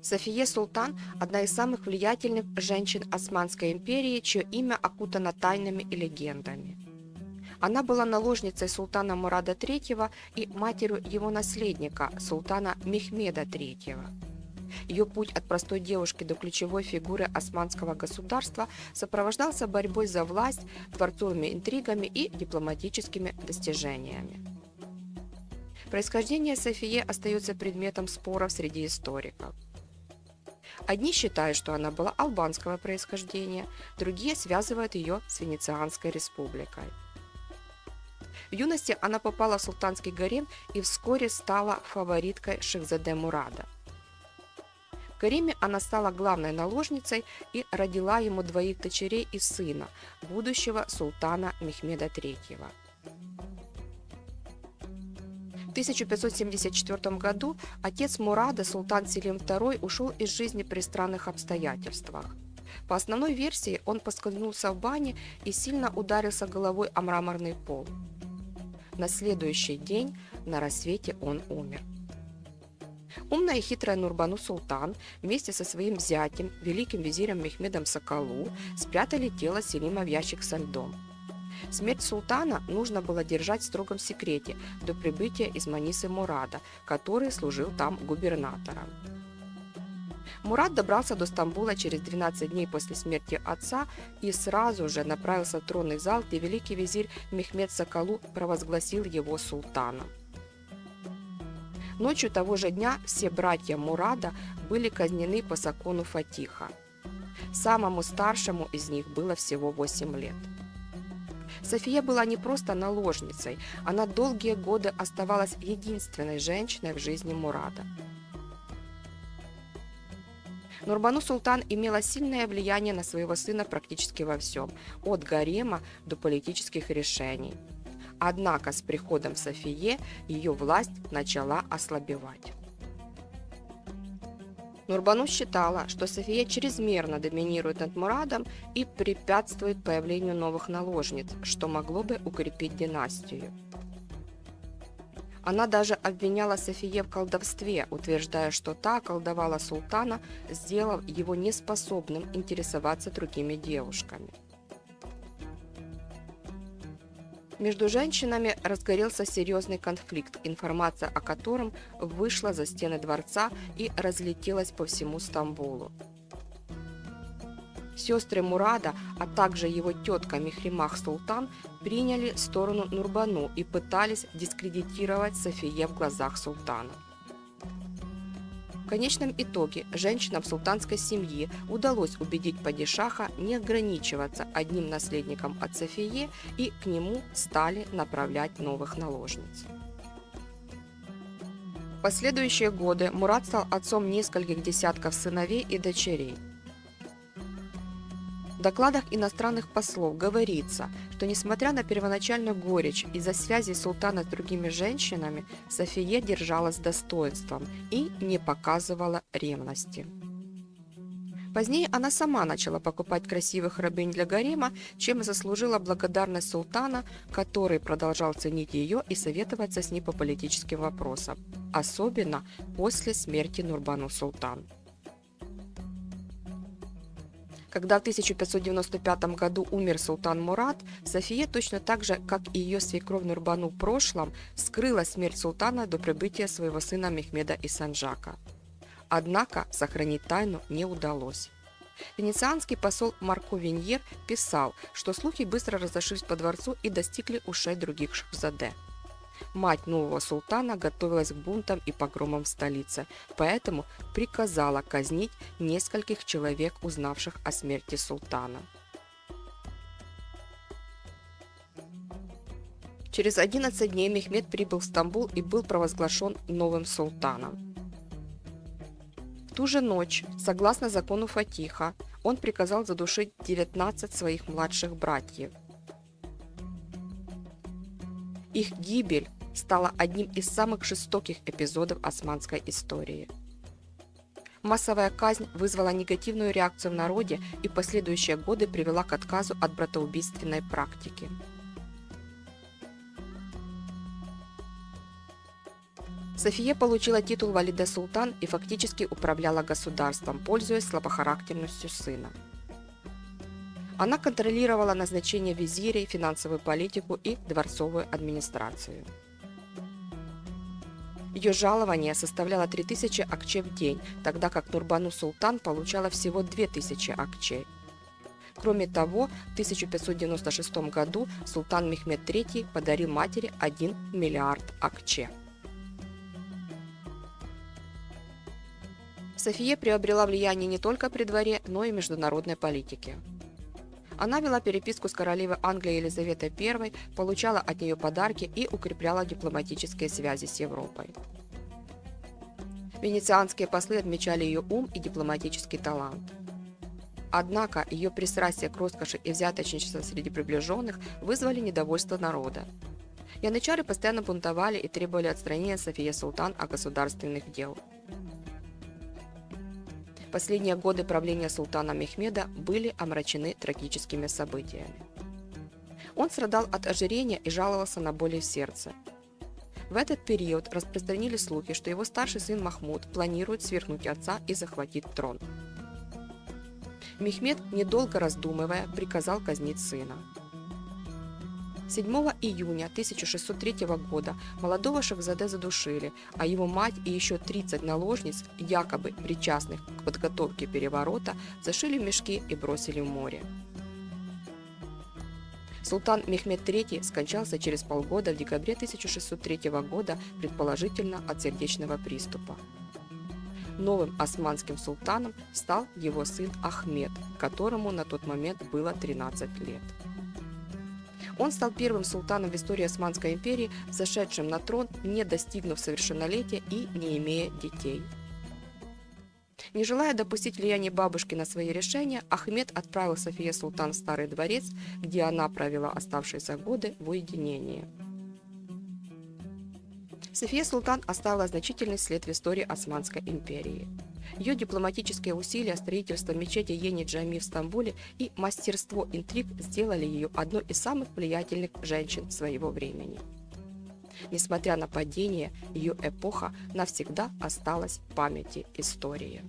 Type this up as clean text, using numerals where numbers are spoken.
София Султан – одна из самых влиятельных женщин Османской империи, чье имя окутано тайнами и легендами. Она была наложницей султана Мурада III и матерью его наследника, султана Мехмеда III. Ее путь от простой девушки до ключевой фигуры османского государства сопровождался борьбой за власть, дворцовыми интригами и дипломатическими достижениями. Происхождение Софии остается предметом споров среди историков. Одни считают, что она была албанского происхождения, другие связывают ее с Венецианской республикой. В юности она попала в султанский гарем и вскоре стала фавориткой Шехзаде Мурада. В гареме она стала главной наложницей и родила ему двоих дочерей и сына, будущего султана Мехмеда III. В 1574 году отец Мурада, султан Селим II, ушел из жизни при странных обстоятельствах. По основной версии, он поскользнулся в бане и сильно ударился головой о мраморный пол. На следующий день на рассвете он умер. Умная и хитрая Нурбану Султан вместе со своим зятем, великим визирем Мехмедом Соколу, спрятали тело Селима в ящик со льдом. Смерть султана нужно было держать в строгом секрете до прибытия из Манисы Мурада, который служил там губернатором. Мурад добрался до Стамбула через 12 дней после смерти отца и сразу же направился в тронный зал, где великий визирь Мехмед Соколу провозгласил его султаном. Ночью того же дня все братья Мурада были казнены по закону Фатиха. Самому старшему из них было всего 8 лет. София была не просто наложницей, она долгие годы оставалась единственной женщиной в жизни Мурада. Нурбану Султан имела сильное влияние на своего сына практически во всем, от гарема до политических решений. Однако с приходом Софии ее власть начала ослабевать. Нурбану считала, что София чрезмерно доминирует над Мурадом и препятствует появлению новых наложниц, что могло бы укрепить династию. Она даже обвиняла Софию в колдовстве, утверждая, что та околдовала султана, сделав его неспособным интересоваться другими девушками. Между женщинами разгорелся серьезный конфликт, информация о котором вышла за стены дворца и разлетелась по всему Стамбулу. Сестры Мурада, а также его тетка Мехримах Султан приняли сторону Нурбану и пытались дискредитировать Софию в глазах султана. В конечном итоге женщинам султанской семьи удалось убедить падишаха не ограничиваться одним наследником от Софии, и к нему стали направлять новых наложниц. В последующие годы Мурад стал отцом нескольких десятков сыновей и дочерей. В докладах иностранных послов говорится, что несмотря на первоначальную горечь из-за связи султана с другими женщинами, София держалась с достоинством и не показывала ревности. Позднее она сама начала покупать красивых рабынь для гарема, чем заслужила благодарность султана, который продолжал ценить ее и советоваться с ней по политическим вопросам, особенно после смерти Нурбану Султан. Когда в 1595 году умер султан Мурад, София точно так же, как и ее свекровь Нурбану в прошлом, скрыла смерть султана до прибытия своего сына Мехмеда и Санджака. Однако сохранить тайну не удалось. Венецианский посол Марко Виньер писал, что слухи быстро разошлись по дворцу и достигли ушей других шахзаде. Мать нового султана готовилась к бунтам и погромам в столице, поэтому приказала казнить нескольких человек, узнавших о смерти султана. Через 11 дней Мехмед прибыл в Стамбул и был провозглашен новым султаном. В ту же ночь, согласно закону Фатиха, он приказал задушить 19 своих младших братьев. Их гибель стала одним из самых жестоких эпизодов османской истории. Массовая казнь вызвала негативную реакцию в народе и в последующие годы привела к отказу от братоубийственной практики. София получила титул Валиде Султан и фактически управляла государством, пользуясь слабохарактерностью сына. Она контролировала назначение визирей, финансовую политику и дворцовую администрацию. Ее жалование составляло 3000 акче в день, тогда как Нурбану Султан получала всего 2000 акчей. Кроме того, в 1596 году султан Мехмед III подарил матери 1 миллиард акче. София приобрела влияние не только при дворе, но и в международной политике. Она вела переписку с королевой Англии Елизаветой I, получала от нее подарки и укрепляла дипломатические связи с Европой. Венецианские послы отмечали ее ум и дипломатический талант. Однако ее пристрастие к роскоши и взяточничество среди приближенных вызвали недовольство народа. Янычары постоянно бунтовали и требовали отстранения Софии Султан от государственных дел. Последние годы правления султана Мехмеда были омрачены трагическими событиями. Он страдал от ожирения и жаловался на боли в сердце. В этот период распространились слухи, что его старший сын Махмуд планирует свергнуть отца и захватить трон. Мехмед, недолго раздумывая, приказал казнить сына. 7 июня 1603 года молодого Шахзаде задушили, а его мать и еще 30 наложниц, якобы причастных к подготовке переворота, зашили в мешки и бросили в море. Султан Мехмед III скончался через полгода в декабре 1603 года, предположительно от сердечного приступа. Новым османским султаном стал его сын Ахмед, которому на тот момент было 13 лет. Он стал первым султаном в истории Османской империи, зашедшим на трон, не достигнув совершеннолетия и не имея детей. Не желая допустить влияния бабушки на свои решения, Ахмед отправил Софию Султан в Старый дворец, где она провела оставшиеся годы в уединении. София Султан оставила значительный след в истории Османской империи. Ее дипломатические усилия, строительство мечети Ени-Джами в Стамбуле и мастерство интриг сделали ее одной из самых влиятельных женщин своего времени. Несмотря на падение, ее эпоха навсегда осталась в памяти истории.